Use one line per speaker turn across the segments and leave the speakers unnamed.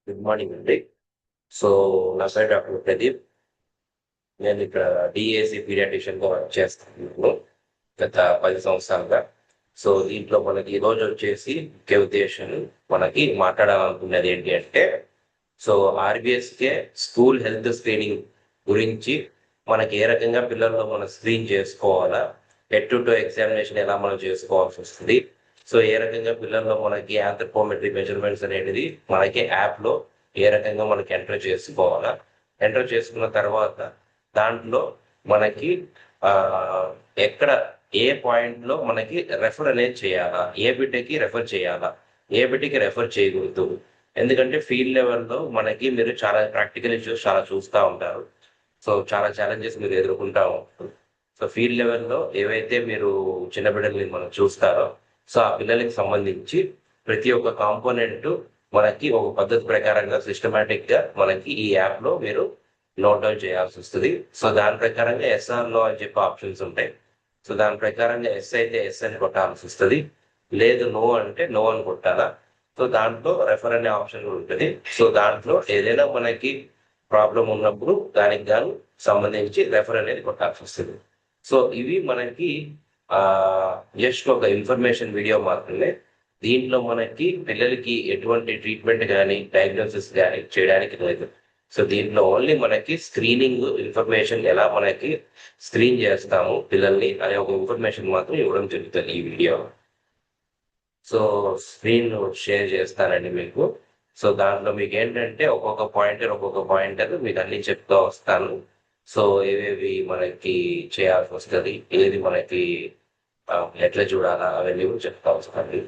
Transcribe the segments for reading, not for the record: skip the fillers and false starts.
Good morning అండి. So నా పేరు డాక్టర్ ప్రదీప్. నేను ఇక్కడ డిఏసి పీడియాట్రిషియన్ గా వర్క్ చేస్తున్నాను గత 10 సంవత్సరాలుగా. సో దీంట్లో మనకి ఈ రోజు వచ్చేసి ముఖ్య ఉద్దేశం మనకి మాట్లాడాలనుకున్నది ఏంటి అంటే, so RBSK school health screening గురించి మనకి ఏ రకంగా పిల్లల్లో మనం స్క్రీన్ చేసుకోవాలా, హెడ్ టు టో ఎగ్జామినేషన్ ఎలా మనం చేసుకోవాల్సి వస్తుంది, సో ఏ రకంగా పిల్లల్లో మనకి ఆంథ్రోపోమెట్రీ మెజర్మెంట్స్ అనేది మనకి యాప్ లో ఏ రకంగా మనకి ఎంటర్ చేసుకోవాలా, ఎంటర్ చేసుకున్న తర్వాత దాంట్లో మనకి ఆ ఎక్కడ ఏ పాయింట్ లో మనకి రెఫర్ అనేది చేయాలా, ఏ బిడ్డకి రెఫర్ చేయాలా, ఏ బిడ్డకి రెఫర్ చేయకూడదు. ఎందుకంటే ఫీల్డ్ లెవెల్లో మనకి మీరు చాలా ప్రాక్టికల్ ఇష్యూస్ చాలా చూస్తూ ఉంటారు. సో చాలా ఛాలెంజెస్ మీరు ఎదుర్కొంటా ఉంటారు. సో ఫీల్డ్ లెవెల్లో ఏవైతే మీరు చిన్న బిడ్డల్ని మనం చూస్తారో, సో ఆ పిల్లలకి సంబంధించి ప్రతి ఒక్క కాంపోనెంట్ మనకి ఒక పద్ధతి ప్రకారంగా సిస్టమేటిక్ గా మనకి ఈ యాప్ లో మీరు నోట్ డౌన్ చేయాల్సి వస్తుంది. సో దాని ప్రకారంగా ఎస్ఆర్ లో అని చెప్పి ఆప్షన్స్ ఉంటాయి. సో దాని ప్రకారంగా ఎస్ అయితే ఎస్ అని కొట్టాల్సి వస్తుంది, లేదు నో అంటే నో అని కొట్టాలా. సో దాంట్లో రెఫర్ అనే ఆప్షన్ ఉంటుంది. సో దాంట్లో ఏదైనా మనకి ప్రాబ్లం ఉన్నప్పుడు దానికి గాను సంబంధించి రెఫర్ అనేది కొట్టాల్సి వస్తుంది. సో ఇవి మనకి ఆ జస్ట్ ఒక ఇన్ఫర్మేషన్ వీడియో మాత్రమే. దీంట్లో మనకి పిల్లలకి ఎటువంటి ట్రీట్మెంట్ కానీ డయాగ్నోసిస్ కానీ చేయడానికి లేదు. సో దీంట్లో ఓన్లీ మనకి స్క్రీనింగ్ ఇన్ఫర్మేషన్ ఎలా మనకి స్క్రీన్ చేస్తాము పిల్లల్ని అనే ఒక ఇన్ఫర్మేషన్ మాత్రం ఇవ్వడం జరుగుతుంది ఈ వీడియో. సో స్క్రీన్ షేర్ చేస్తానండి మీకు. సో దాంట్లో మీకు ఏంటంటే ఒక్కొక్క పాయింటర్ మీకు అన్ని చెప్తూ వస్తాను. సో ఏవేవి మనకి చేయాల్సి వస్తుంది, ఏది మనకి ఎట్లా చూడాలా అవన్నీ కూడా చెప్తా వస్తాను.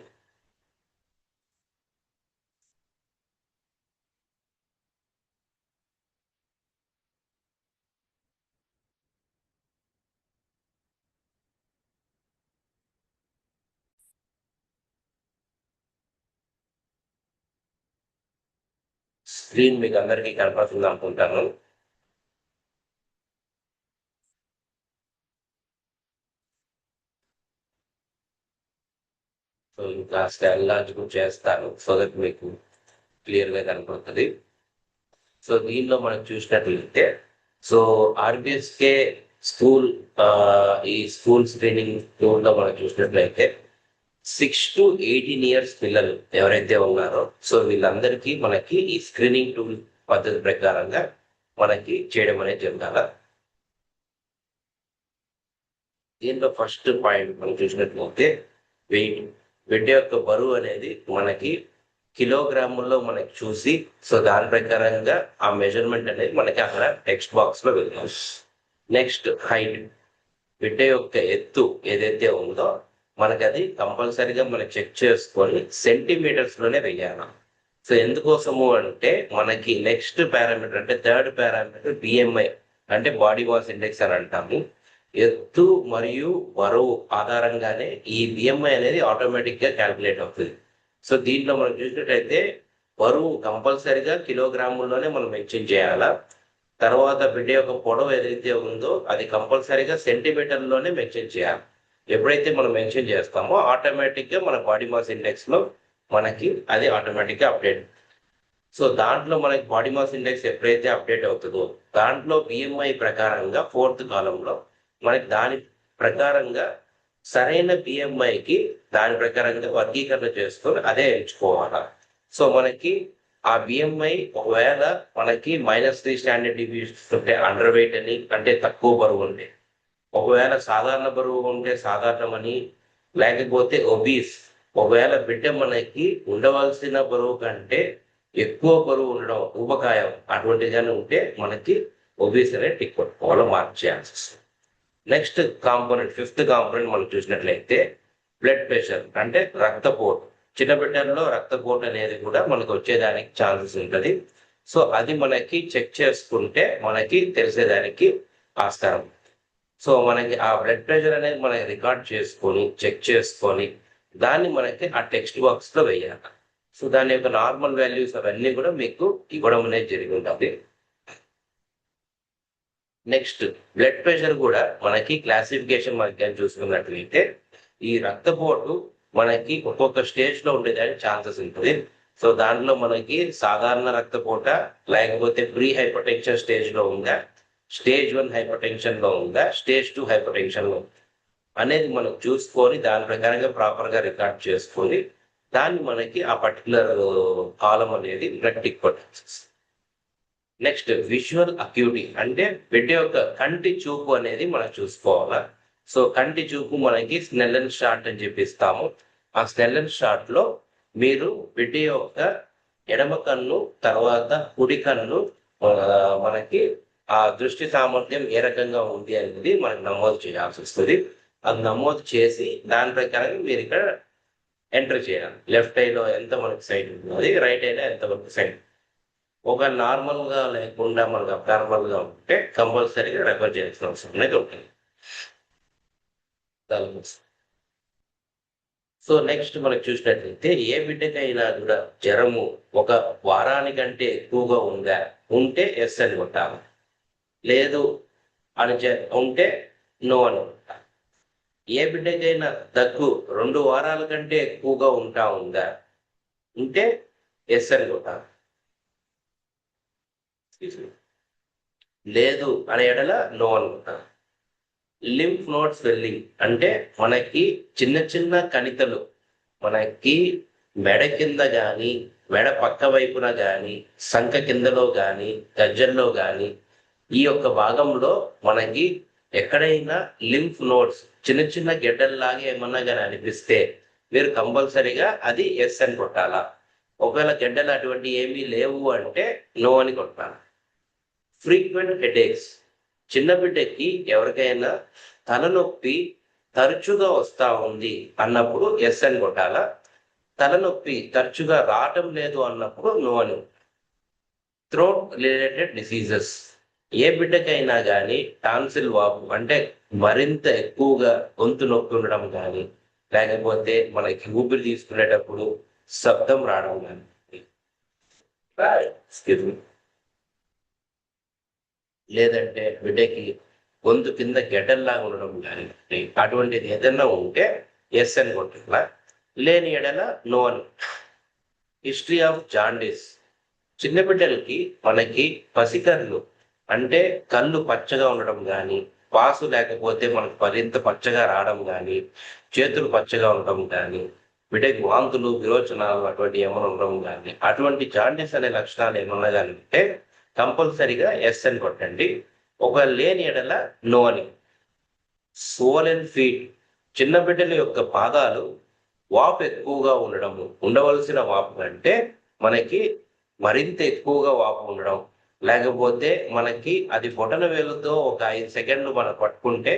స్క్రీన్ మీకు అందరికీ కనపడుతుంది అనుకుంటాను. సో ఇంకా స్టైల్ కూడా చేస్తాను సో దట్ మీకు క్లియర్ గా కనపడుతుంది. సో దీనిలో మనం చూసినట్లయితే, సో ఆర్బిఎస్కే స్కూల్ ఈ స్కూల్ స్క్రీనింగ్ టూల్ లో మనం చూసినట్లయితే 6 to 18 years పిల్లలు ఎవరైతే ఉన్నారో, సో వీళ్ళందరికీ మనకి ఈ స్క్రీనింగ్ టూల్ పద్ధతి ప్రకారంగా మనకి చేయడం అనేది జరగాల. దీంట్లో ఫస్ట్ పాయింట్ మనం చూసినట్లయితే వెయిట్. బిడ్డ యొక్క బరువు అనేది మనకి కిలోగ్రాముల్లో మనకి చూసి, సో దాని ప్రకారంగా ఆ మెజర్మెంట్ అనేది మనకి అక్కడ టెక్స్ట్ బాక్స్ లో వెళ్తాం. Next height. బిడ్డ యొక్క ఎత్తు ఏదైతే ఉందో మనకి అది కంపల్సరీగా మనం చెక్ చేసుకొని సెంటీమీటర్స్ లోనే వెయ్యాలి. సో ఎందుకోసము అంటే మనకి నెక్స్ట్ పారామీటర్ అంటే థర్డ్ పారామీటర్ బిఎంఐ అంటే బాడీ మాస్ ఇండెక్స్ అని అంటాము. ఎత్తు మరియు బరువు ఆధారంగానే ఈ బిఎంఐ అనేది ఆటోమేటిక్ గా క్యాల్కులేట్ అవుతుంది. సో దీంట్లో మనం చూసినట్టయితే బరువు కంపల్సరిగా కిలోగ్రాముల్లోనే మనం మెన్షన్ చేయాలా. తర్వాత బిడ్డ యొక్క పొడవు ఏదైతే ఉందో అది కంపల్సరీగా సెంటీమీటర్లోనే మెన్షన్ చేయాలి. ఎప్పుడైతే మనం మెన్షన్ చేస్తామో ఆటోమేటిక్ గా మన బాడీ మాస్ ఇండెక్స్ లో మనకి అది ఆటోమేటిక్ గా అప్డేట్. సో దాంట్లో మనకి బాడీ మాస్ ఇండెక్స్ ఎప్పుడైతే అప్డేట్ అవుతుందో దాంట్లో బిఎంఐ ప్రకారంగా ఫోర్త్ కాలంలో మనకి దాని ప్రకారంగా సరైన బిఎంఐకి దాని ప్రకారంగా వర్గీకరణ చేసుకొని అదే ఎంచుకోవాలా. సో మనకి ఆ బిఎంఐ ఒకవేళ మనకి -3 స్టాండర్డ్ డివియేషన్స్ ఉంటే అండర్ వెయిట్ అని, అంటే తక్కువ బరువు ఉంటే. ఒకవేళ సాధారణ బరువు ఉంటే సాధారణమని, లేకపోతే ఒబీస్, ఒకవేళ బిడ్డ మనకి ఉండవలసిన బరువు కంటే ఎక్కువ బరువు ఉండడం ఊబకాయం అటువంటిగానే ఉంటే మనకి ఒబీస్ అనే టిక్ పట్టుకోవాలి, మార్క్ చేయాల్సి వస్తుంది. నెక్స్ట్ కాంపోనెంట్, ఫిఫ్త్ కాంపోనెంట్ మనం చూసినట్లయితే బ్లడ్ ప్రెషర్ అంటే రక్తపోటు. చిన్న బిడ్డల్లో రక్తపోటు అనేది కూడా మనకు వచ్చేదానికి ఛాన్సెస్ ఉంటుంది. సో అది మనకి చెక్ చేసుకుంటే మనకి తెలిసేదానికి ఆస్కారం. సో మనకి ఆ బ్లడ్ ప్రెషర్ అనేది మనకి రికార్డ్ చేసుకొని చెక్ చేసుకొని దాన్ని మనకి ఆ టెక్స్ట్ బాక్స్ లో వేయాలి. సో దాని యొక్క నార్మల్ వాల్యూస్ అవన్నీ కూడా మీకు ఇవ్వడం అనేది జరిగి ఉంటుంది. నెక్స్ట్ బ్లడ్ ప్రెషర్ కూడా మనకి క్లాసిఫికేషన్ మనకి చూసుకున్నట్లయితే ఈ రక్తపోటు మనకి ఒక్కొక్క స్టేజ్ లో ఉండేదానికి ఛాన్సెస్ ఉంటుంది. సో దాంట్లో మనకి సాధారణ రక్తపోట, లేకపోతే ప్రీ హైపర్ టెన్షన్ స్టేజ్ లో ఉందా, స్టేజ్ 1 హైపర్ టెన్షన్ లో ఉందా, స్టేజ్ 2 హైపర్ టెన్షన్ లో ఉందా అనేది మనం చూసుకొని దాని ప్రకారంగా ప్రాపర్ గా రికార్డ్ చేసుకొని దాన్ని మనకి ఆ పర్టికులర్ కాలం అనేది బ్లడ్ టిక్ కొట్టేసి. నెక్స్ట్ విజువల్ అక్యూటీ అంటే బిడ్డ యొక్క కంటి చూపు అనేది మనం చూసుకోవాలా. సో కంటి చూపు మనకి స్నెల్లన్ షార్ట్ అని చెప్పిస్తాము. ఆ స్నెల్లన్ షార్ట్ లో మీరు బిడ్డ యొక్క ఎడమ కన్ను తర్వాత కుడి కన్ను మనకి ఆ దృష్టి సామర్థ్యం ఏ రకంగా ఉంది అనేది మనకి నమోదు చేయాల్సి వస్తుంది. అది నమోదు చేసి దాని ప్రకారం మీరు ఇక్కడ ఎంటర్ చేయాలి. లెఫ్ట్ ఐలో ఎంత మనకి సైట్ ఉన్నది, రైట్ ఐలో ఎంత మనకి సైట్. ఒక నార్మల్ గా లేకుండా మనకు అబ్నార్మల్ గా ఉంటే కంపల్సరీగా రెఫర్ చేయాల్సిన అవసరం అనేది ఉంటుంది. సో నెక్స్ట్ మనకు చూసినట్లయితే ఏ బిడ్డకైనా కూడా జ్వరము ఒక వారానికంటే ఎక్కువగా ఉంటే ఎస్ అని కొట్టాలి, లేదు అని ఉంటే నో అని కొట్టాలి. ఏ బిడ్డకైనా దగ్గు 2 వారాల కంటే ఎక్కువగా ఉందా ఉంటే ఎస్ అని కొట్టాలి, లేదు అనే ఎడల నో అని కొట్టాలి. లింఫ్ నోడ్ స్వెల్లింగ్ అంటే మనకి చిన్న చిన్న కణితలు మనకి మెడ కింద కానీ మెడ పక్క వైపున కానీ సంఖ కిందలో కానీ గజ్జల్లో కానీ ఈ యొక్క భాగంలో మనకి ఎక్కడైనా లింఫ్ నోడ్స్ చిన్న చిన్న గెడ్డల్లాగా ఏమన్నా కానీ అనిపిస్తే మీరు కంపల్సరీగా అది ఎస్ అని కొట్టాలా. ఒకవేళ గెడ్డలు అటువంటి ఏమీ లేవు అంటే నో అని కొట్టాలి. ఫ్రీక్వెంట్ హెడేక్స్ చిన్న బిడ్డకి ఎవరికైనా తలనొప్పి తరచుగా వస్తా ఉంది అన్నప్పుడు ఎస్ అని కొట్టాలా. తలనొప్పి తరచుగా రావటం లేదు అన్నప్పుడు నో అని. థ్రోట్ రిలేటెడ్ డిసీజెస్ ఏ బిడ్డకైనా కానీ టాన్సిల్ వాపు అంటే మరింత ఎక్కువగా గొంతు నొప్పి ఉండడం కానీ, లేకపోతే మనకి ఊపిరి తీసుకునేటప్పుడు శబ్దం రావడం కానీ, లేదంటే బిడ్డకి గొంతు కింద గెడ్డల్లాగా ఉండడం కానీ అటువంటిది ఏదన్నా ఉంటే ఎస్ అని కొట్టాల, లేని ఎడల నో అని. హిస్టరీ ఆఫ్ జాండీస్ చిన్న బిడ్డలకి మనకి పసికర్లు అంటే కళ్ళు పచ్చగా ఉండడం కానీ, పాసు లేకపోతే మనకు మరింత పచ్చగా రావడం కానీ, చేతులు పచ్చగా ఉండడం కానీ, బిడ్డకి వాంతులు విరోచనాలు అటువంటి ఏమైనా ఉండడం కానీ, అటువంటి జాండీస్ అనే లక్షణాలు ఏమన్నా కానీ ఉంటే కంపల్సరీగా ఎస్ అని కొట్టండి. ఒక లేని ఎడల నో అని. సోలెన్ ఫీట్ చిన్న బిడ్డల యొక్క పాదాలు వాపు ఎక్కువగా ఉండవలసిన వాపు కంటే మనకి మరింత ఎక్కువగా వాపు ఉండడం, లేకపోతే మనకి అది బొటన వేలుతో ఒక 5 సెకండ్లు మనం పట్టుకుంటే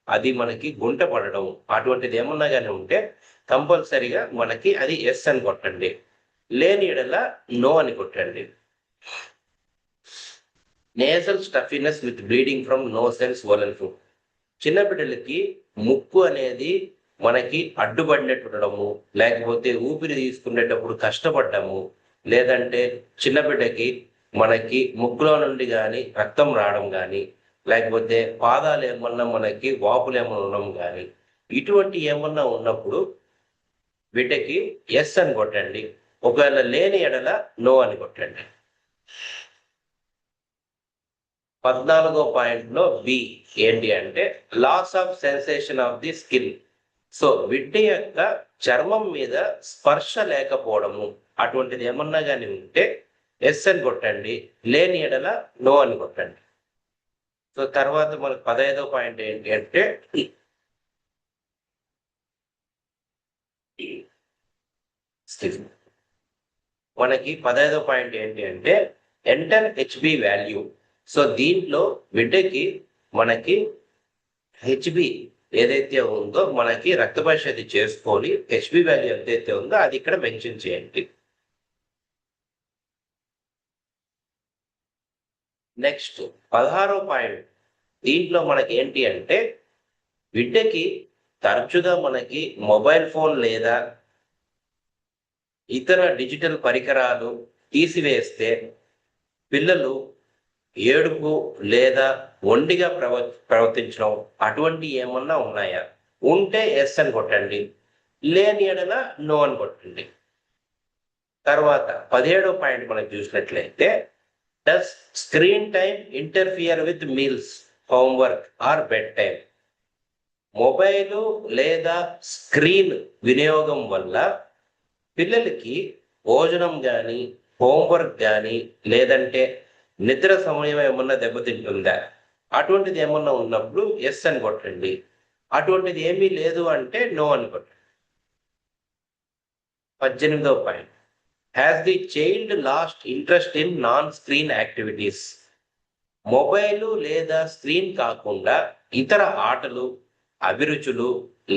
అది మనకి గుంట పడడం అటువంటిది ఏమన్నా కానీ ఉంటే కంపల్సరీగా మనకి అది ఎస్ అని కొట్టండి, లేని ఎడల నో అని కొట్టండి. Nasal stuffiness with bleeding from nose and swollen foot చిన్న బిడ్డలకి ముక్కు అనేది మనకి అడ్డుపడినట్టు ఉండడము, లేకపోతే ఊపిరి తీసుకునేటప్పుడు కష్టపడ్డము, లేదంటే చిన్న బిడ్డకి మనకి ముక్కులో నుండి కానీ రక్తం రావడం కానీ, లేకపోతే పాదాలు ఏమన్నా మనకి వాపులు ఏమన్నా ఉండడం కానీ, ఇటువంటి ఏమన్నా ఉన్నప్పుడు బిడ్డకి ఎస్ అని కొట్టండి. ఒకవేళ లేని ఎడల నో అని కొట్టండి. 14వ పాయింట్లో బి ఏంటి అంటే loss of sensation of the skin. So బిడ్డ యొక్క చర్మం మీద స్పర్శ లేకపోవడము అటువంటిది ఏమన్నా కానీ ఉంటే ఎస్ అని కొట్టండి, లేని ఎడల నో అని కొట్టండి. సో తర్వాత మనకు 15వ పాయింట్ ఏంటి అంటే మనకి 15వ పాయింట్ ఏంటి అంటే ఎంటర్ హెచ్బి వాల్యూ. సో దీంట్లో బిడ్డకి మనకి హెచ్బి ఏదైతే ఉందో మనకి రక్త పరీక్ష అది చేసుకొని హెచ్బి వాల్యూ ఎంతైతే ఉందో అది ఇక్కడ మెన్షన్ చేయండి. నెక్స్ట్ 16వ పాయింట్ దీంట్లో మనకి ఏంటి అంటే బిడ్డకి తరచుగా మనకి మొబైల్ ఫోన్ లేదా ఇతర డిజిటల్ పరికరాలు తీసివేస్తే పిల్లలు ఏడుపు లేదా ఒండిగా ప్రవర్తించడం అటువంటి ఏమన్నా ఉన్నాయా ఉంటే ఎస్ అని కొట్టండి, లేని ఎడల నో అని కొట్టండి. తర్వాత 17వ పాయింట్ మనం చూసినట్లయితే, does screen time interfere with meals, homework are bed time? Mobile లేదా స్క్రీన్ వినియోగం వల్ల పిల్లలకి భోజనం కానీ, హోంవర్క్ కానీ, లేదంటే నిద్ర సమయం ఏమన్నా దెబ్బతింటుందా? అటువంటిది ఏమన్నా ఉన్నప్పుడు ఎస్ అని కొట్టండి. అటువంటిది ఏమీ లేదు అంటే నో అని కొట్టండి. 18వ point, has the child lost interest in non screen activities? Mobile లేదా స్క్రీన్ కాకుండా ఇతర ఆటలు, అభిరుచులు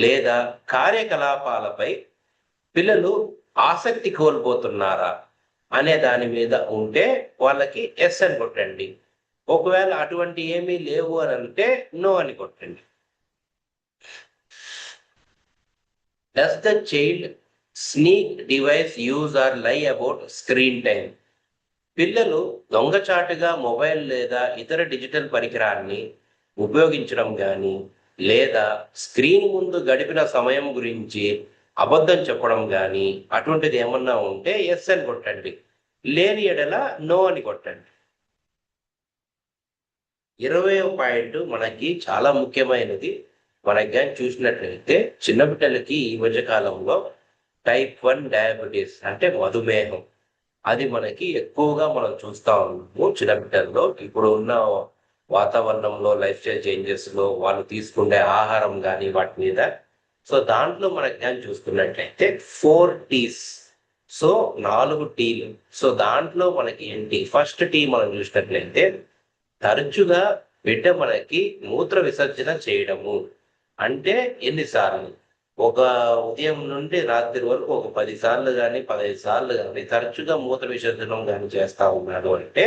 లేదా కార్యకలాపాలపై పిల్లలు ఆసక్తి కోల్పోతున్నారా అనే దాని మీద ఉంటే వాళ్ళకి ఎస్ అని కొట్టండి. ఒకవేళ అటువంటి ఏమీ లేవు అని అంటే నో అని కొట్టండి. Does the child sneak device use or lie about screen time? పిల్లలు దొంగచాటుగా మొబైల్ లేదా ఇతర డిజిటల్ పరికరాన్ని ఉపయోగించడం కానీ, లేదా స్క్రీన్ ముందు గడిపిన సమయం గురించి అబద్ధం చెప్పడం కానీ, అటువంటిది ఏమన్నా ఉంటే ఎస్ అని కొట్టండి. లేని ఎడల నో అని కొట్టండి. 20వ పాయింట్ మనకి చాలా ముఖ్యమైనది. మనకి కానీ చూసినట్లయితే చిన్నపిల్లలకి ఈ మధ్య కాలంలో టైప్ 1 డయాబెటీస్ అంటే మధుమేహం, అది మనకి ఎక్కువగా మనం చూస్తా ఉన్నాము చిన్నపిల్లల్లో. ఇప్పుడు ఉన్న వాతావరణంలో, లైఫ్ స్టైల్ చేంజెస్ లో వాళ్ళు తీసుకునే ఆహారం కానీ వాటి మీద. సో దాంట్లో మనకి కానీ చూసుకున్నట్లయితే 4 టీస్, సో 4 టీలు. సో దాంట్లో మనకి ఏంటి, ఫస్ట్ టీ మనం చూసినట్లయితే తరచుగా బిడ్డ మనకి మూత్ర విసర్జన చేయడము. అంటే ఎన్నిసార్లు, ఒక ఉదయం నుండి రాత్రి వరకు ఒక 10 సార్లు కానీ 15 సార్లు కానీ తరచుగా మూత్ర విసర్జనం కానీ చేస్తా ఉన్నాడు అంటే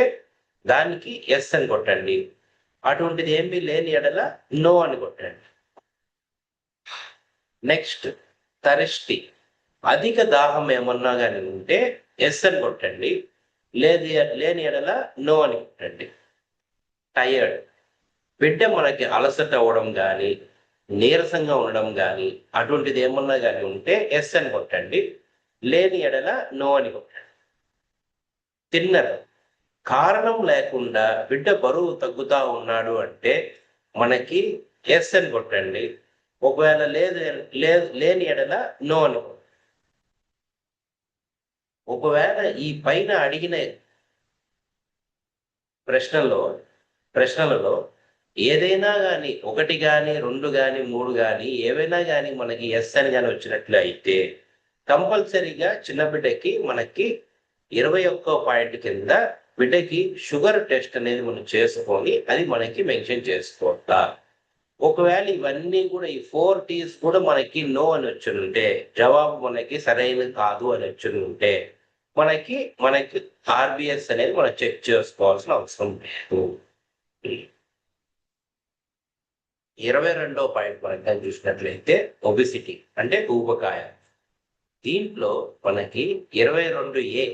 దానికి ఎస్ అని కొట్టండి. అటువంటిది ఏమీ లేని ఎడల నో అని కొట్టండి. నెక్స్ట్, థర్స్టీ, అధిక దాహం ఏమన్నా కానీ ఉంటే ఎస్ అని కొట్టండి. లేని ఎడల నో అని కొట్టండి. టయర్డ్, బిడ్డ మనకి అలసట అవ్వడం కానీ, నీరసంగా ఉండడం కానీ, అటువంటిది ఏమన్నా కానీ ఉంటే ఎస్ అని కొట్టండి. లేని ఎడల నో అని కొట్టండి. తిన్నర్, కారణం లేకుండా బిడ్డ బరువు తగ్గుతా ఉన్నాడు అంటే మనకి ఎస్ అని కొట్టండి. ఒకవేళ లేని ఎడల నో అని కొట్టండి. ఒకవేళ ఈ పైన అడిగిన ప్రశ్నలలో ఏదైనా కానీ, 1 కానీ 2 కానీ 3 కానీ ఏవైనా కానీ మనకి ఎస్ అని కానీ వచ్చినట్లు అయితే కంపల్సరీగా చిన్న బిడ్డకి మనకి 21వ పాయింట్ కింద బిడ్డకి షుగర్ టెస్ట్ అనేది మనం చేసుకొని అది మనకి మెన్షన్ చేసుకోవట్లా. ఒకవేళ ఇవన్నీ కూడా ఈ 4 టీస్ కూడా మనకి నో అని వచ్చుంటే, జవాబు మనకి సరైనది కాదు అని వచ్చుంటే మనకి ఆర్బిఎస్ అనేది మనం చెక్ చేసుకోవాల్సిన అవసరం లేదు. 22వ పాయింట్ మనం చూసినట్లయితే ఒబిసిటీ అంటే ఊబకాయం. దీంట్లో మనకి 22A,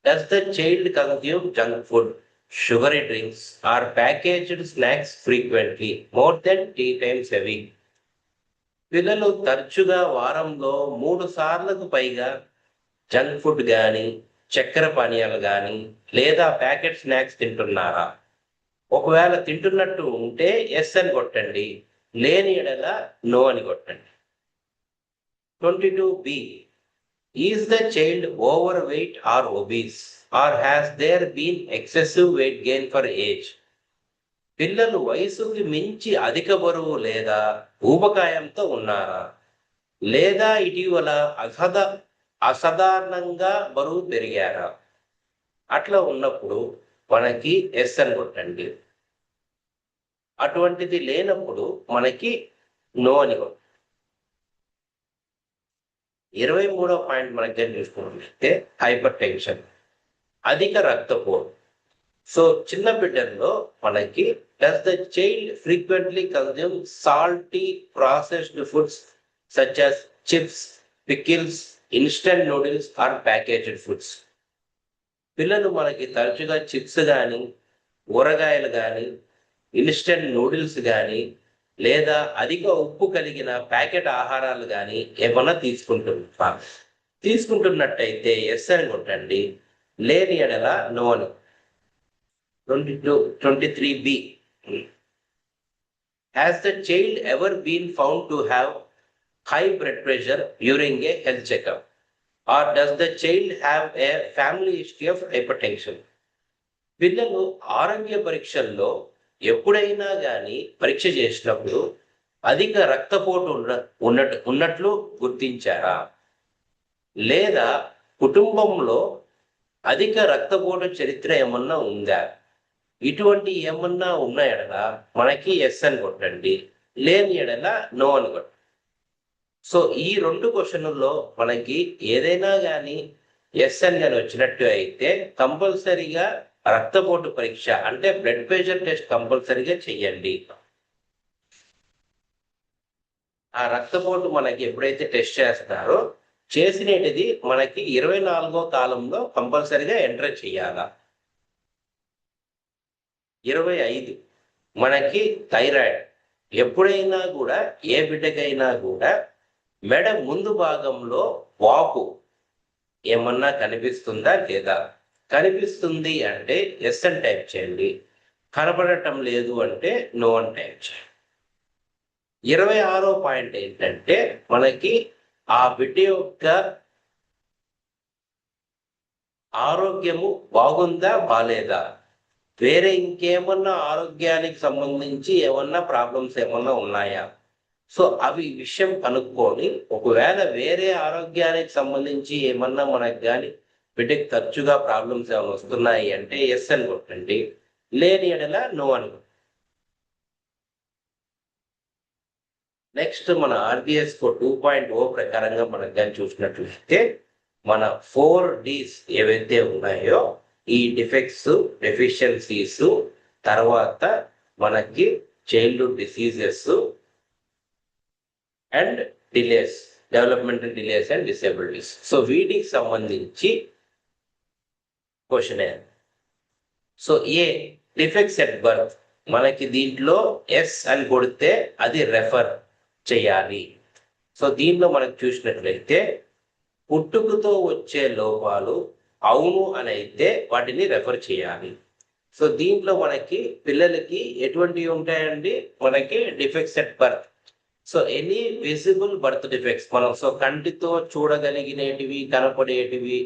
does the child consume junk food, sugary drinks or packaged snacks frequently, more than 3 times a week? పిల్లలు తరచుగా వారంలో 3 సార్లకు పైగా జంక్ ఫుడ్ కానీ, చక్కెర పానీయాలు కానీ లేదా ప్యాకెట్ స్నాక్స్ తింటున్నారా? ఒకవేళ తింటున్నట్టు ఉంటే ఎస్ అని కొట్టండి. లేని ఎడల నో అని కొట్టండి. 22B, is the child overweight or obese or has there been excessive weight gain for age? పిల్లలు వయసుకి మించి అధిక బరువు లేదా ఊబకాయంతో ఉన్నారా, లేదా ఇటీవల అసాధారణంగా బరువు పెరిగారా? అట్లా ఉన్నప్పుడు మనకి ఎస్ అని కొట్టండి. అటువంటిది లేనప్పుడు మనకి నో అని కొట్టండి. 23వ పాయింట్ మనకి చూసుకున్నట్లయితే హైపర్ టెన్షన్, అధిక రక్తపోటు. సో చిన్న బిడ్డల్లో మనకి does the child frequently consume salty processed foods such as chips, pickles, instant noodles or packaged foods? పిల్లలు మనకి తరచుగా చిప్స్ కానీ, ఊరగాయలు కానీ, ఇన్స్టెంట్ నూడిల్స్ కానీ లేదా అధిక ఉప్పు కలిగిన ప్యాకెట్ ఆహారాలు కానీ ఏమన్నా తీసుకుంటున్నారు. తీసుకుంటున్నట్టయితే ఎస్ అని కొట్టండి, లేని ఎడల నో అని. 23B. Has the child ever been found to have high blood pressure during a health checkup? Or does the child have a family history of hypertension? పిల్లలు ఆరోగ్య పరీక్షల్లో ఎప్పుడైనా కానీ పరీక్ష చేసినప్పుడు అధిక రక్తపోటు ఉన్నట్లు గుర్తించారా? లేదా కుటుంబంలో అధిక రక్తపోటు చరిత్ర ఏమన్నా ఉందా? ఇటువంటి ఏమన్నా ఉన్న ఎడల మనకి ఎస్ అని కొట్టండి, లేని ఎడల నో అని కొట్టండి. సో ఈ 2 క్వశ్చన్లలో మనకి ఏదైనా కానీ ఎస్ అని కానీ వచ్చినట్టు అయితే కంపల్సరీగా రక్తపోటు పరీక్ష అంటే బ్లడ్ ప్రెషర్ టెస్ట్ కంపల్సరీగా చెయ్యండి. ఆ రక్తపోటు మనకి ఎప్పుడైతే టెస్ట్ చేస్తారో చేసినది మనకి 24వ కాలంలో కంపల్సరీగా ఎంటర్ చేయాలా. 25 మనకి థైరాయిడ్. ఎప్పుడైనా కూడా ఏ బిడ్డకైనా కూడా మెడ ముందు భాగంలో వాపు ఏమన్నా కనిపిస్తుందా లేదా? కనిపిస్తుంది అంటే ఎస్ అని టైప్ చేయండి, కనపడటం లేదు అంటే నో అని టైప్ చేయండి. 26వ పాయింట్ ఏంటంటే మనకి ఆ బిడ్డ యొక్క ఆరోగ్యము బాగుందా బాలేదా, వేరే ఇంకేమన్నా ఆరోగ్యానికి సంబంధించి ఏమన్నా ప్రాబ్లమ్స్ ఏమన్నా ఉన్నాయా? సో అవి విషయం కనుక్కొని ఒకవేళ వేరే ఆరోగ్యానికి సంబంధించి ఏమన్నా మనకు కానీ బిడ్డకి తరచుగా ప్రాబ్లమ్స్ ఏమైనా వస్తున్నాయి అంటే ఎస్ అని కొట్టండి, లేని ఎడల నో అని. నెక్స్ట్ మన RBS 2.0 ప్రకారంగా మనకు కానీ చూసినట్లయితే మన 4Ds ఏవైతే ఉన్నాయో ఈ డిఫెక్ట్స్, డెఫిషియన్సీస్, తర్వాత మనకి childhood diseases and delays, developmental delays and disabilities. So వీటికి సంబంధించి question. So A defects at birth మనకి దీంట్లో ఎస్ అని కొడితే అది రెఫర్ చేయాలి. సో దీనిలో మనకు చూసినట్లయితే పుట్టుకతో వచ్చే లోపాలు అవును అని అయితే వాటిని రెఫర్ చేయాలి. సో దీంట్లో మనకి పిల్లలకి ఎటువంటివి ఉంటాయండి, మనకి defects at birth. So any visible birth defects మనం సో కంటితో చూడగలిగినటివి, కనపడేటివి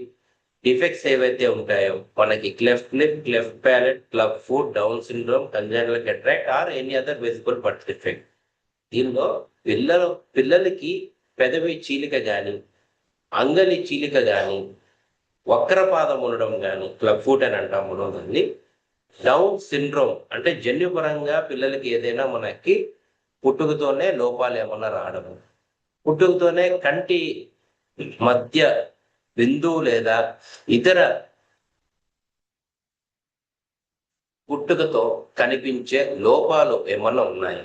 డిఫెక్ట్స్ ఏవైతే ఉంటాయో మనకి cleft lip, cleft palate, club foot, Down syndrome, congenital cataract or any other visible birth defect. దీనిలో పిల్లలకి పెదవి చీలిక కానీ, అంగలి చీలిక కానీ, వక్రపాదం ఉండడం కానీ, క్లబ్ ఫుట్ అని అంటాము దాన్ని, డౌన్ సిండ్రోమ్ అంటే జన్యుపరంగా పిల్లలకి ఏదైనా మనకి పుట్టుకతోనే లోపాలు ఏమన్నా రావడము, పుట్టుకతోనే కంటి మధ్య బిందువు లేదా ఇతర పుట్టుకతో కనిపించే లోపాలు ఏమన్నా ఉన్నాయి.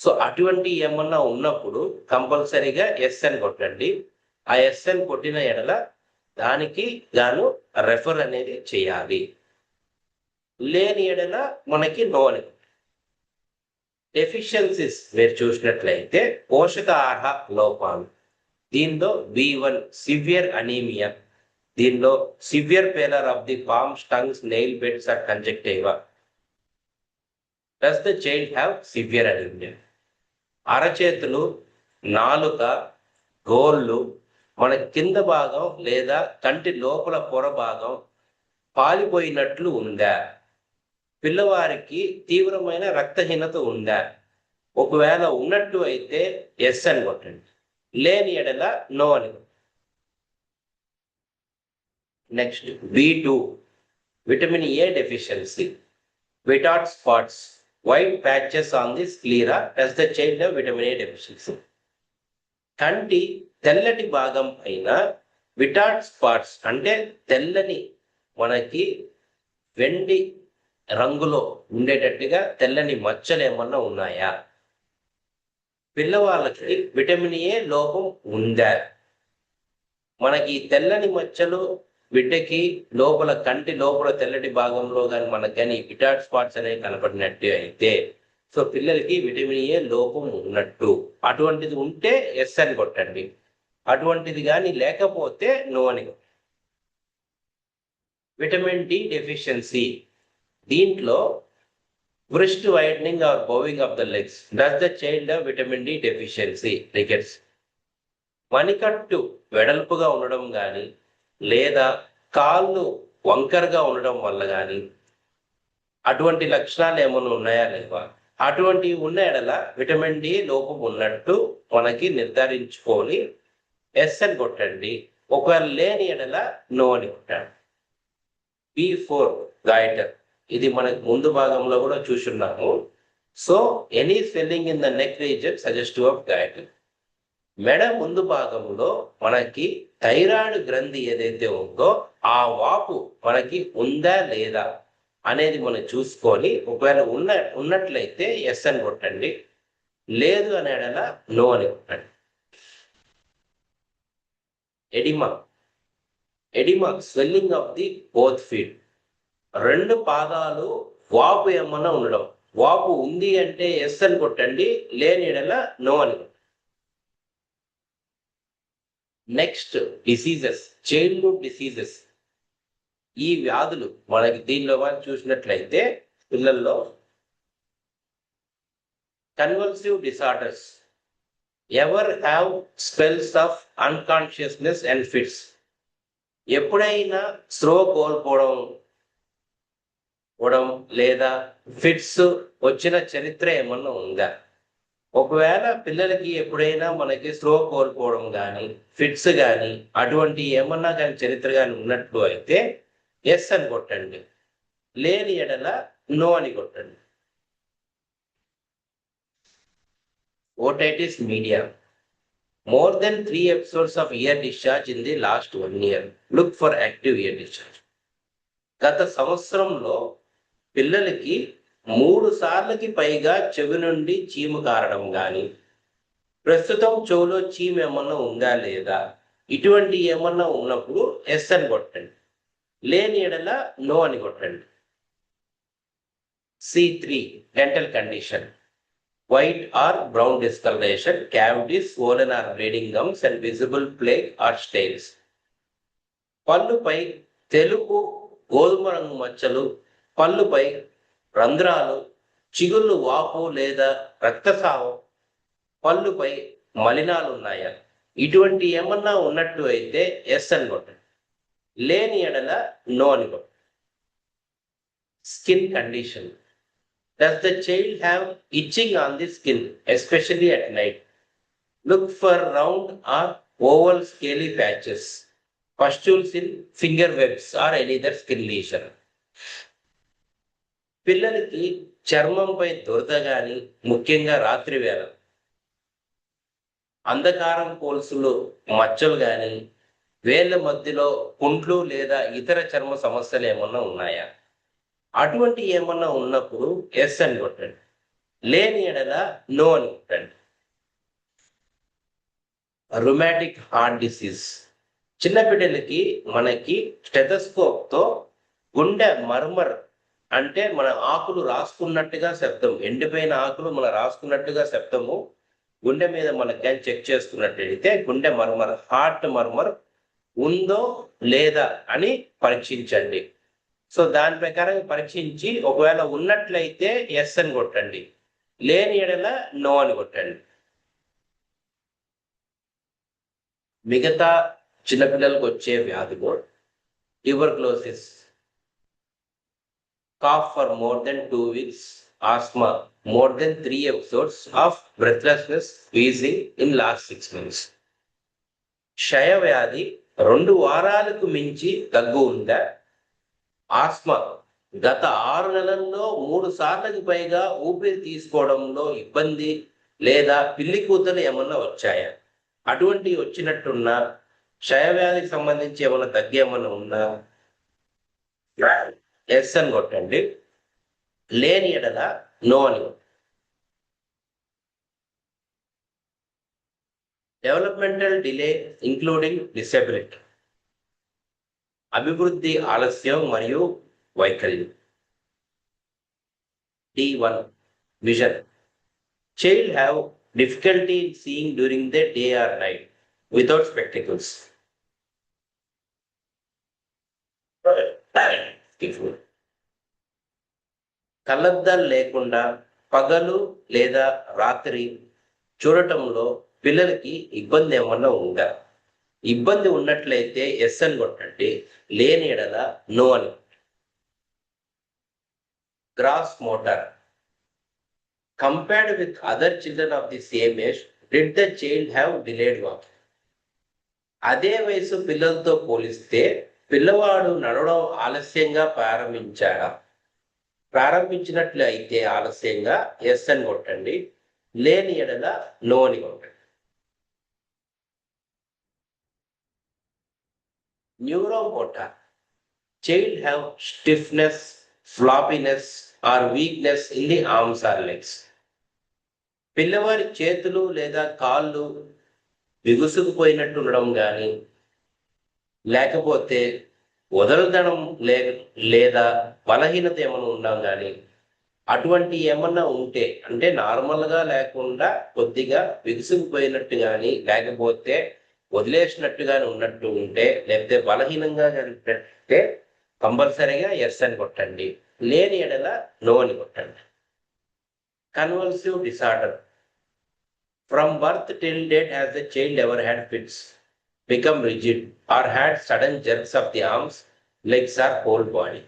సో అటువంటి ఏమన్నా ఉన్నప్పుడు కంపల్సరీగా ఎస్ అని కొట్టండి. ఆ ఎస్ అని కొట్టిన ఎడల దానికి గాను రెఫర్ అనేది చేయాలి, లేని ఎడల మనకి నో అని. డెఫిషియన్సీస్ మీరు చూసినట్లయితే పోషకాహార లోపాలు, దీనిలో B1 సివియర్ అనీమియా, దీనిలో severe failure of the palms, tongues, nail beds or conjunctiva. Does the child have severe anaemia? అరచేతులు, నాలుక, గోళ్ళు మన కింద భాగం లేదా కంటి లోపల పొర భాగం పాలిపోయినట్లు ఉందా? పిల్లవారికి తీవ్రమైన రక్తహీనత ఉందా? ఒకవేళ ఉన్నట్టు అయితే ఎస్ అని కొట్టండి, లేని ఎడల నో అని. Next B2 vitamin A deficiency, Bitot spots, white patches on the sclera. Does the child have vitamin A deficiency? కంటి తెల్లటి భాగం పైన విటాట్ స్పాట్స్ అంటే తెల్లని మనకి వెండి రంగులో ఉండేటట్టుగా తెల్లని మచ్చలు ఏమన్నా ఉన్నాయా? పిల్లవాళ్ళకి విటమిన్ ఏ లోపం ఉందా? మనకి తెల్లని మచ్చలు బిడ్డకి లోపల కంటి లోపల తెల్లటి భాగంలో కానీ మనకు కానీ విటాట్ స్పాట్స్ అనేవి కనపడినట్టు అయితే సో పిల్లలకి విటమిన్ ఏ లోపం ఉన్నట్టు. అటువంటిది ఉంటే ఎస్ అని కొట్టండి. అటువంటిది కానీ లేకపోతే నో అని. విటమిన్ డి డెఫిషియన్సీ, దీంట్లో wrist widening or bowing of the legs. Does the child have vitamin D deficiency? Rickets. మణికట్టు వెడల్పుగా ఉండడం కానీ లేదా కాళ్ళు వంకరగా ఉండడం వల్ల కానీ అటువంటి లక్షణాలు ఏమైనా ఉన్నాయా లేవా? అటువంటివి ఉన్న ఎడల విటమిన్ డి లోపం ఉన్నట్టు మనకి నిర్ధారించుకొని ఎస్ అని కొట్టండి. ఒకవేళ లేని ఎడల నో అని కొట్టండి. B4 గాయిటర్, ఇది మనకు ముందు భాగంలో కూడా చూస్తున్నాము. So any swelling in the neck reason suggestive of goitre. మెడ ముందు భాగంలో మనకి థైరాయిడ్ గ్రంథి ఏదైతే ఉందో ఆ వాపు మనకి ఉందా లేదా అనేది మనం చూసుకొని ఒకవేళ ఉన్నట్లయితే ఎస్ అని కొట్టండి, లేదు అని ఎడల నో అని కొట్టండి. Oedema swelling of the both feet, రెండు పాదాలు వాపు ఏమన్నా ఉండడం. వాపు ఉంది అంటే ఎస్ అని కొట్టండి, లేని ఎడల నో అని. Next diseases, childhood diseases. ఈ వ్యాధులు మనకి దీనిలో మనం చూసినట్లయితే పిల్లల్లో convulsive disorders, ever have spells of unconsciousness and fits. ఎప్పుడైనా స్లో కోల్పోవడం లేదా ఫిట్స్ వచ్చిన చరిత్ర ఏమన్నా ఉందా? ఒకవేళ పిల్లలకి ఎప్పుడైనా మనకి స్లో కోల్పోవడం కానీ ఫిట్స్ కానీ అటువంటి ఏమన్నా కానీ చరిత్ర కానీ ఉన్నట్లు అయితే ఎస్ అని కొట్టండి, లేని ఎడల నో అని కొట్టండి. Otitis media, more than 3 episodes of ear discharge in the last 1 year. Look for active ear discharge. గత సంవత్సరంలో పిల్లలకి 3 సార్లకి పైగా చెవి నుండి చీము కారడం కానీ ప్రస్తుతం చెవులో చీము ఏమన్నా ఉందా లేదా ఇటువంటి ఏమన్నా ఉన్నప్పుడు ఎస్ అని కొట్టండి, లేని ఎడల నో అని కొట్టండి. C3 dental condition, white or brown discoloration, cavities, swollen or bleeding gums and visible plaque or stains. పళ్ళుపై తెలుపు గోధుమ రంగు మచ్చలు, పళ్ళుపై రంధ్రాలు, చిగుళ్ళు వాపు లేదా రక్తస్రావం, పళ్ళుపై మలినాలు ఉన్నాయా ఇటువంటి ఏమన్నా ఉన్నట్టు అయితే ఎస్ అని కొట్టండి, లేని ఎడల నో అని కొట్టండి. Skin condition, does the child have itching on the skin, especially at night? Look for round or oval scaly patches, pustules in finger webs or any other skin lesion. పిల్లలకి చర్మంపై దురద కానీ ముఖ్యంగా రాత్రి వేళ అంధకారం పోల్సులు మచ్చలు కానీ వేళ్ళ మధ్యలో పుండ్లు లేదా ఇతర చర్మ సమస్యలు ఏమన్నా ఉన్నాయా? అటువంటి ఏమన్నా ఉన్నప్పుడు ఎస్ అని కొట్టండి, లేని ఎడల నో అని కొట్టండి. రుమాటిక్ హార్ట్ డిసీజ్, చిన్నపిల్లలకి మనకి స్టెథోస్కోప్తో గుండె మర్మర్ అంటే మన ఆకులు రాసుకున్నట్టుగా శబ్దం, ఎండిపోయిన ఆకులు మనం రాసుకున్నట్టుగా శబ్దము గుండె మీద మనకి చెక్ చేసుకున్నట్లయితే గుండె మర్మర్, హార్ట్ మర్మర్ ఉందో లేదా అని పరీక్షించండి. సో దాని ప్రకారం పరీక్షించి ఒకవేళ ఉన్నట్లయితే ఎస్ అని కొట్టండి, లేని ఎడల నో అని కొట్టండి. మిగతా చిన్నపిల్లలకు వచ్చే వ్యాధులు tuberculosis, cough for more than 2 weeks, asthma, more than 3 episodes of breathlessness, wheezing in last 6 months. క్షయ వ్యాధి 2 వారాలకు మించి దగ్గు ఉందా? ఆస్మా గత 6 నెలల్లో 3 సార్లకు పైగా ఊపిరి తీసుకోవడంలో ఇబ్బంది లేదా పిల్లి కూతలు ఏమన్నా వచ్చాయా? అటువంటి వచ్చినట్టున్నా క్షయ వ్యాధికి సంబంధించి ఏమన్నా దగ్గు ఏమన్నా ఉన్నా ఎస్ అని కొట్టండి, లేని ఎడల నో అని. డెవలప్మెంటల్ డిలే ఇంక్లూడింగ్ డిసేబిలిటీ, అభివృద్ధి ఆలస్యం మరియు వైకల్యం. D1 vision, child have difficulty in seeing during the day or night. without spectacles. కళ్ళద్దాలు లేకుండా పగలు లేదా రాత్రి చూడటంలో పిల్లలకి ఇబ్బంది ఏమన్నా ఉందా? ఇబ్బంది ఉన్నట్లయితే ఎస్ అని కొట్టండి, లేని ఎడల నో అని. Gross motor compared with other children of the same age, did the child have delayed walking? అదే వయసు పిల్లలతో పోలిస్తే పిల్లవాడు నడవడం ఆలస్యంగా ప్రారంభించాడా? ప్రారంభించినట్లు అయితే ఆలస్యంగా ఎస్ అని కొట్టండి, లేని ఎడల నో అని కొట్టండి. Neuromotor child have stiffness, floppiness or weakness in the arms or legs. పిల్లవారి చేతులు లేదా కాళ్ళు బిగుసుకుపోయినట్టు ఉండడం కానీ, లేకపోతే వదలదనం లేదా బలహీనత ఏమైనా ఉండడం కానీ, అటువంటి ఏమన్నా ఉంటే, అంటే నార్మల్గా లేకుండా కొద్దిగా బిగుసుకుపోయినట్టు కానీ, లేకపోతే వదిలేసినట్టుగానే ఉన్నట్టు ఉంటే, లేకపోతే బలహీనంగా కనిపిస్తే కంపల్సరీగా ఎస్ అని కొట్టండి, లేని ఎడల నో అని కొట్టండి. Convulsive disorder from birth till date has the child ever had fits, become rigid or had sudden jerks of the arms, legs or whole body.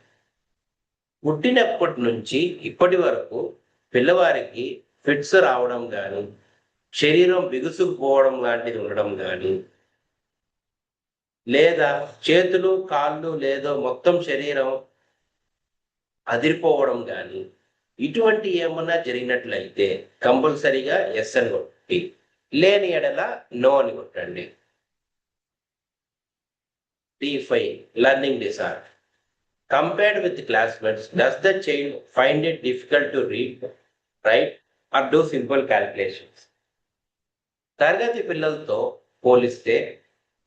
పుట్టినప్పటి నుంచి ఇప్పటి వరకు పిల్లవారికి ఫిట్స్ రావడం కానీ, శరీరం బిగుసుకుపోవడం లాంటిది ఉండడం కానీ, లేదా చేతులు కాళ్ళు లేదా మొత్తం శరీరం అదిరిపోవడం కానీ, ఇటువంటి ఏమన్నా జరిగినట్లయితే కంపల్సరీగా ఎస్ అని కొట్టి, లేని ఎడల నో అని కొట్టండి. T5 learning disorder. Compared with classmates, does the child find it difficult to read, write, or do simple calculations? తరగతి పిల్లలతో పోలిస్తే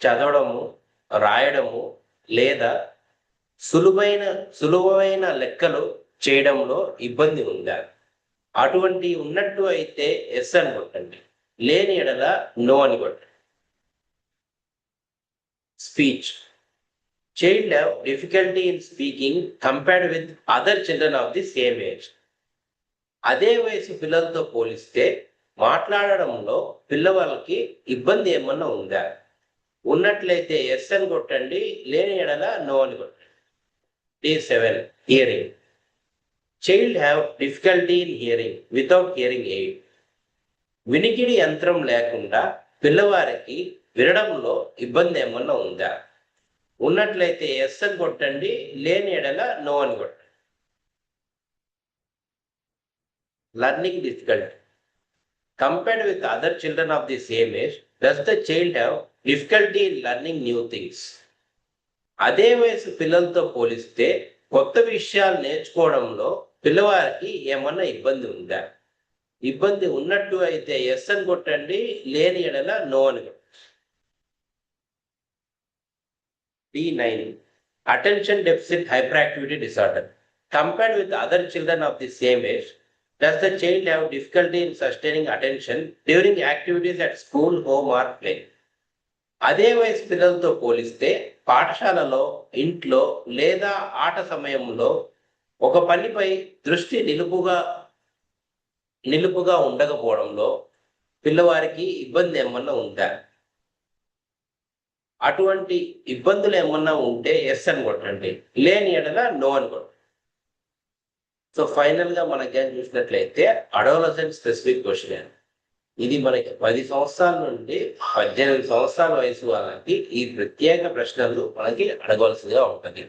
చదవడము, రాయడము లేదా సులువైన లెక్కలు చేయడంలో ఇబ్బంది ఉందా? అటువంటి ఉన్నట్టు అయితే ఎస్ అని కొట్టండి, లేని ఎడల నో అని కొట్టండి. Speech child have difficulty in speaking compared with other children of the same age. అదే వయసు పిల్లలతో పోలిస్తే మాట్లాడడంలో పిల్లవాళ్ళకి ఇబ్బంది ఏమన్నా ఉందా? ఉన్నట్లయితే ఎస్ అని కొట్టండి, లేని ఎడల నో అని కొట్టండి. T7 hearing child have difficulty in hearing without hearing aid. వినికిడి యంత్రం లేకుండా పిల్లవారికి వినడంలో ఇబ్బంది ఏమన్నా ఉందా? ఉన్నట్లయితే ఎస్ అని కొట్టండి, లేని ఎడల నో అని కొట్టండి. Learning difficulty compared with other children of the same age, does the child have difficulty in learning new things. అదే వయసు పిల్లలతో పోలిస్తే కొత్త విషయాలు నేర్చుకోవడంలో పిల్లవారికి ఏమన్నా ఇబ్బంది ఉందా? ఇబ్బంది ఉన్నట్టు అయితే ఎస్ అని కొట్టండి, లేని ఎడల నో అని కొట్టండి. T9 attention deficit hyperactivity disorder. Compared with other children of the same age, does the child have difficulty in sustaining attention during activities at school, home or play? అదే వయసు పిల్లలతో పోలిస్తే పాఠశాలలో, ఇంట్లో లేదా ఆట సమయంలో ఒక పనిపై దృష్టి నిలుపుగా ఉండకపోవడంలో పిల్లవారికి ఇబ్బంది ఏమన్నా ఉందా? అటువంటి ఇబ్బందులు ఏమన్నా ఉంటే ఎస్ అని కొట్టండి, లేని ఎడల నో అని కొట్టండి. సో ఫైనల్ గా మనకి చూసినట్లయితే అడోలసెంట్ స్పెసిఫిక్ క్వశ్చన్, ఇది మనకి 10 సంవత్సరాల నుండి 18 సంవత్సరాల వయసు వాళ్ళకి ఈ ప్రత్యేక ప్రశ్నలు మనకి అడగవలసిగా ఉంటుంది.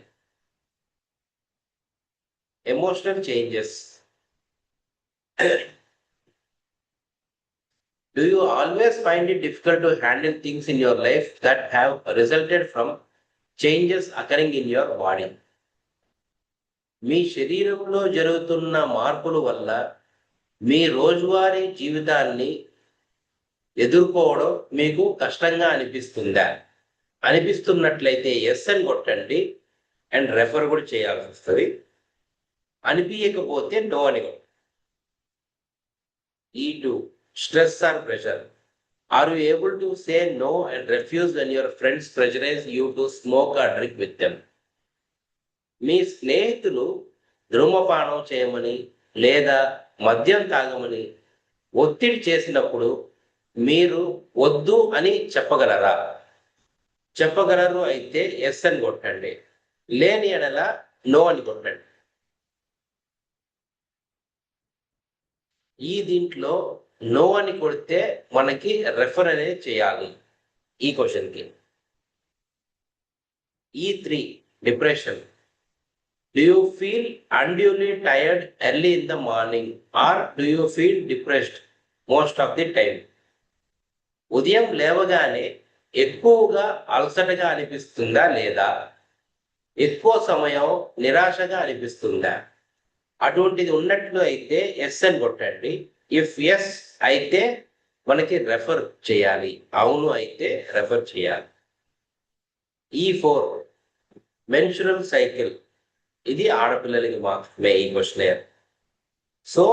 Emotional changes. Do you always find it difficult to handle things in your life that have resulted from changes occurring in your body? మీ శరీరంలో జరుగుతున్న మార్పుల వల్ల మీ రోజువారీ జీవితాన్ని ఎదుర్కోవడం మీకు కష్టంగా అనిపిస్తుందా? అనిపిస్తున్నట్లయితే ఎస్ అని కొట్టండి అండ్ రెఫర్ కూడా చేయాల్సి వస్తుంది. అనిపించకపోతే నో అని కొట్టండి. E2 stress or pressure. Are you able to say no and refuse when your friends pressurise you to smoke or drink with them? మీ స్నేహితులు ధూమపానం చేయమని లేదా మద్యం తాగమని ఒత్తిడి చేసినప్పుడు మీరు వద్దు అని చెప్పగలరా? చెప్పగలరు అయితే ఎస్ అని కొట్టండి, లేని ఎడల నో అని కొట్టండి. ఈ దీంట్లో నో అని కొడితే మనకి రెఫర్ అనేది చేయాలి ఈ క్వశ్చన్కి. E3 depression. Do you feel unduly tired early in the morning or do you feel depressed most of the time? ఉదయం లేవగానే ఎక్కువగా అలసటగా అనిపిస్తుందా లేదా ఎక్కువ సమయం నిరాశగా అనిపిస్తుందా? అటువంటిది ఉన్నట్లు అయితే ఎస్ అని కొట్టండి. ఇఫ్ ఎస్ అయితే మనకి రెఫర్ చేయాలి, అవును అయితే రెఫర్ చేయాలి. E4 menstrual cycle. ఇది ఆడపిల్లలకి మాత్రమే ఈ క్వశ్చన్. సో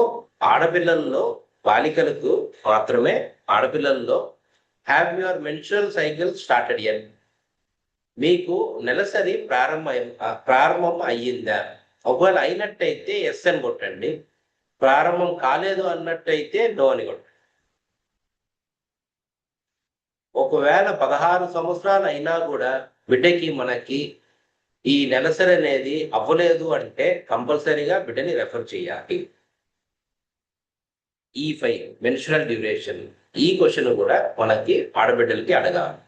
ఆడపిల్లల్లో బాలికలకు మాత్రమే, ఆడపిల్లల్లో have your menstrual cycle started yet? మీకు నెలసరి ప్రారంభం అయ్యిందా? ఒకవేళ అయినట్టయితే ఎస్ అని కొట్టండి, ప్రారంభం కాలేదు అన్నట్టయితే నో అని కొట్టండి. ఒకవేళ 16 సంవత్సరాలు అయినా కూడా బిడ్డకి మనకి ఈ నెలసరి అనేది అవ్వలేదు అంటే కంపల్సరీగా బిడ్డని రెఫర్ చేయాలి. E5 menstrual duration. ఈ క్వశ్చన్ కూడా మనకి ఆడబిడ్డలకి అడగాలి.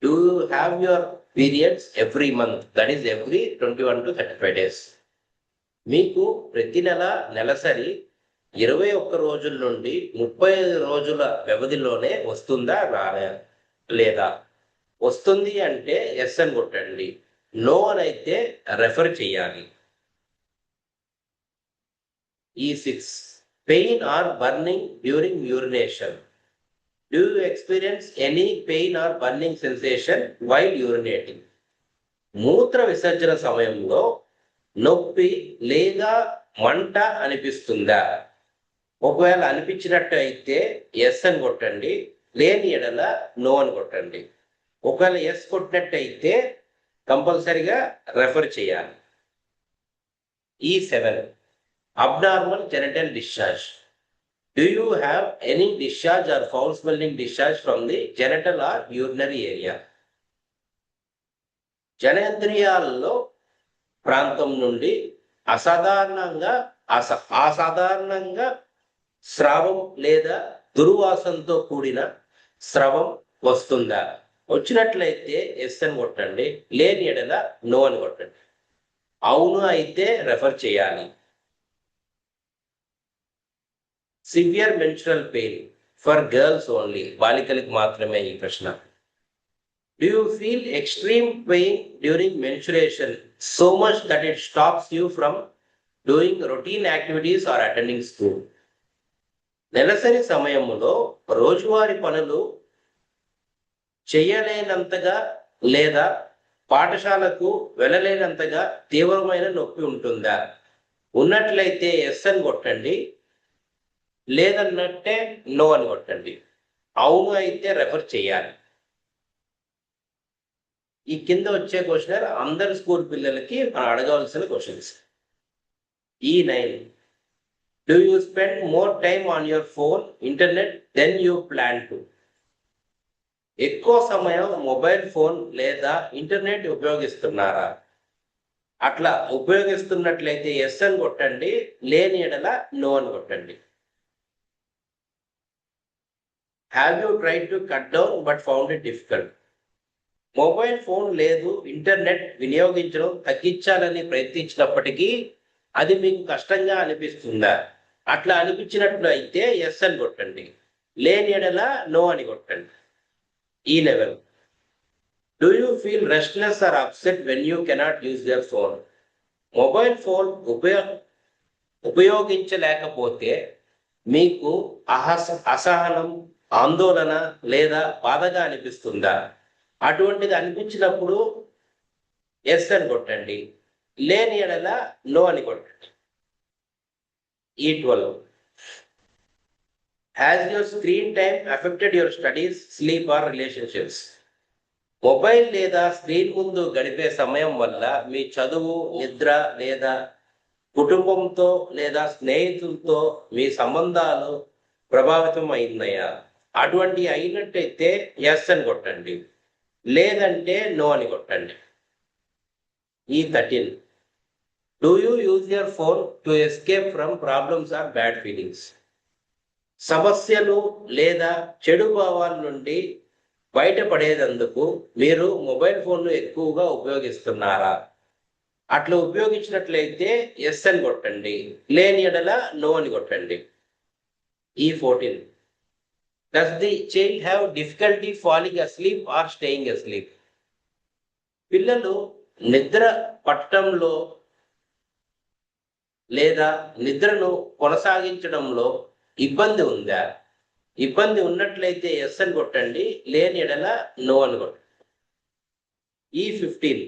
Do you have your periods every month, that is every 21 to 35 days? మీకు ప్రతి నెల నెలసరి 21 రోజుల నుండి 35 రోజుల వ్యవధిలోనే వస్తుందా లేదా? వస్తుంది అంటే ఎస్ అని కొట్టండి, నో అని అయితే రెఫర్ చేయాలి. E6 pain or burning during urination. Do you experience any pain or burning sensation while urinating? మూత్ర విసర్జన సమయంలో నొప్పి లేదా మంట అనిపిస్తుందా? ఒకవేళ అనిపించినట్టు అయితే ఎస్ అని కొట్టండి, లేని ఎడల నో అని కొట్టండి. ఒకవేళ ఎస్ కొట్టినట్టయితే కంపల్సరిగా రెఫర్ చేయాలి. E7 abnormal genital discharge. Do you have any discharge or foul smelling discharge from the genital or urinary area? జనేంద్రియాల్లో ప్రాంతం నుండి అసాధారణంగా స్రావం లేదా దుర్వాసనతో కూడిన స్రవం వస్తుందా? వచ్చినట్లయితే ఎస్ అని కొట్టండి, లేని ఎడల నో అని కొట్టండి. అవును అయితే రెఫర్ చేయాలి. Severe menstrual pain for girls only, బాలికలకు మాత్రమే ఈ ప్రశ్న. Do you feel extreme pain during menstruation so much that it stops you from doing routine activities or attending school? నెలసరి సమయంలో రోజువారీ పనులు చేయలేనంతగా లేదా పాఠశాలకు వెళ్ళలేనంతగా తీవ్రమైన నొప్పి ఉంటుందా? ఉన్నట్లయితే ఎస్ అని కొట్టండి, లేదన్నట్టే నో అని కొట్టండి. అవును అయితే రెఫర్ చేయాలి. ఈ కింద వచ్చే క్వశ్చన్ అందరు స్కూల్ పిల్లలకి మనం అడగవలసిన questions. E9 do you spend more time on your phone internet then you plan to? ఎక్కువ సమయం మొబైల్ ఫోన్ లేదా ఇంటర్నెట్ ఉపయోగిస్తున్నారా? అట్లా ఉపయోగిస్తున్నట్లయితే ఎస్ అని కొట్టండి, లేని ఎడల నో అని కొట్టండి. Have you tried to cut down but found it difficult? Mobile phone లేదు ఇంటర్నెట్ వినియోగించడం తగ్గించాలని ప్రయత్నించినప్పటికీ అది మీకు కష్టంగా అనిపిస్తుందా? అట్లా అనిపించినట్లు అయితే ఎస్ అని కొట్టండి, లేని ఎడల నో అని కొట్టండి. E11 do you feel restless or upset when you cannot use your phone? Mobile phone ఉపయోగించలేకపోతే మీకు అసహనం, ఆందోళన లేదా బాధగా అనిపిస్తుందా? అటువంటిది అనిపించినప్పుడు ఎస్ అని కొట్టండి, లేని ఎడల నో అని కొట్టండి. E12 has your screen time affected your studies, sleep are relationships? Mobile లేదా స్క్రీన్ ముందు గడిపే సమయం వల్ల మీ చదువు, నిద్ర లేదా కుటుంబంతో లేదా స్నేహితులతో మీ సంబంధాలు ప్రభావితం అయిందయ్యా? అటువంటి అయినట్టయితే ఎస్ అని కొట్టండి, లేదంటే నో అని కొట్టండి. ఈ 13, do you use your phone to escape from problems or bad feelings? సమస్యలు లేదా చెడు భావాల నుండి బయటపడేందుకు మీరు మొబైల్ ఫోన్ను ఎక్కువగా ఉపయోగిస్తున్నారా? అట్లా ఉపయోగించినట్లయితే ఎస్ అని కొట్టండి, లేని ఎడల నో అని కొట్టండి. ఈ 14, does the child have difficulty falling asleep or staying asleep? పిల్లలు నిద్ర పట్టడంలో లేదా నిద్రను కొనసాగించడంలో ఇబ్బంది ఉందా? ఇబ్బంది ఉన్నట్లయితే ఎస్ అని కొట్టండి, లేని ఎడల నో అని కొట్టండి. ఈ 15,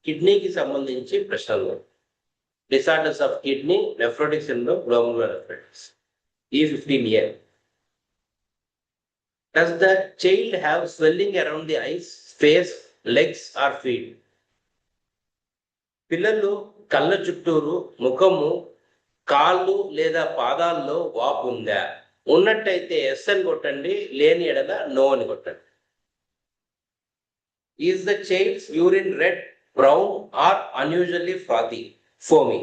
కిడ్నీకి సంబంధించి ప్రశ్నలు. Disorders of kidney, nephrotic syndrome, glomerular nephritis. ఈ 15A, does the child have swelling around the eyes, face, legs or feet? పిల్లలు కళ్ళ చుట్టూరు, ముఖము, కాళ్ళు లేదా పాదాల్లో వాపు ఉందా? ఉన్నట్టయితే ఎస్ అని కొట్టండి, లేని ఎడల నో అని కొట్టండి. Is the child's urine red, brown or unusually frothy, foamy?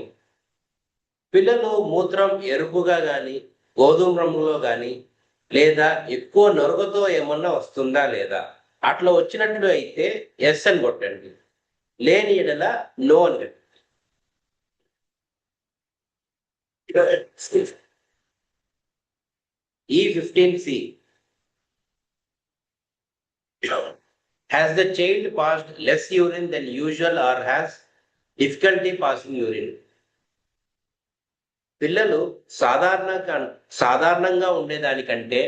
పిల్లలు మూత్రం ఎరుపుగా కానీ, గోధుమ రంగులో కానీ లేదా ఎక్కువ నొరగతో ఏమన్నా వస్తుందా లేదా? అట్లా వచ్చినట్లు అయితే ఎస్ అని కొట్టండి, లేని ఎడల నో అని కొట్టండి. ఈ 15C, has the child passed less urine than usual or has difficulty passing urine? పిల్లలు సాధారణంగా ఉండేదానికంటే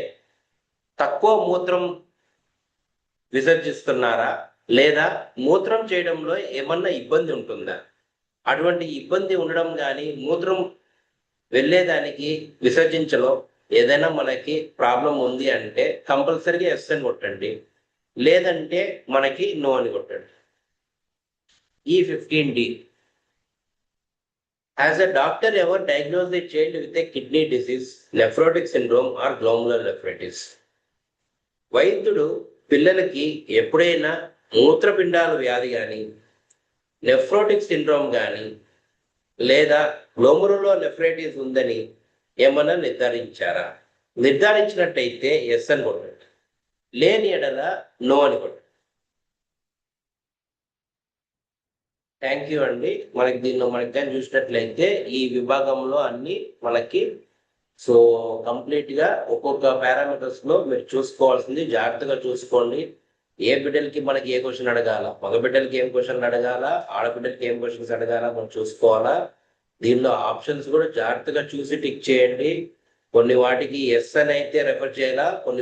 తక్కువ మూత్రం విసర్జిస్తున్నారా లేదా మూత్రం చేయడంలో ఏమన్నా ఇబ్బంది ఉంటుందా? అటువంటి ఇబ్బంది ఉండడం కానీ, మూత్రం వెళ్ళేదానికి విసర్జించలో ఏదైనా మనకి ప్రాబ్లం ఉంది అంటే కంపల్సరీగా ఎస్ అని కొట్టండి, లేదంటే మనకి నో అని కొట్టండి. ఈ 15D, has a doctor ever diagnose the child with a kidney disease, nephrotic syndrome are glomerular nephritis? వైద్యుడు పిల్లలకి ఎప్పుడైనా మూత్రపిండాల వ్యాధి కానీ, నెఫ్రోటిక్ సిండ్రోమ్ కానీ లేదా గ్లోమరులర్ నెఫ్రైటిస్ ఉందని ఏమన్నా నిర్ధారించారా? నిర్ధారించినట్టయితే ఎస్ అని కొట్టండి, లేని ఎడల నో అని కొట్టండి. థ్యాంక్ యూ అండి. మనకి దీనిలో కానీ చూసినట్లయితే ఈ విభాగంలో అన్ని మనకి కంప్లీట్ గా ఒక్కొక్క పారామీటర్స్ లో మీరు చూసుకోవాల్సింది జాగ్రత్తగా చూసుకోండి. ఏ బిడ్డలకి మనకి ఏ క్వశ్చన్ అడగాల, మగ బిడ్డలకి ఏం క్వశ్చన్ అడగాల, ఆడబిడ్డలకి ఏం క్వశ్చన్స్ అడగాల మనం చూసుకోవాలా. దీనిలో ఆప్షన్స్ కూడా జాగ్రత్తగా చూసి టిక్ చేయండి. కొన్ని వాటికి ఎస్ అని అయితే రెఫర్ చేయాలా, కొన్ని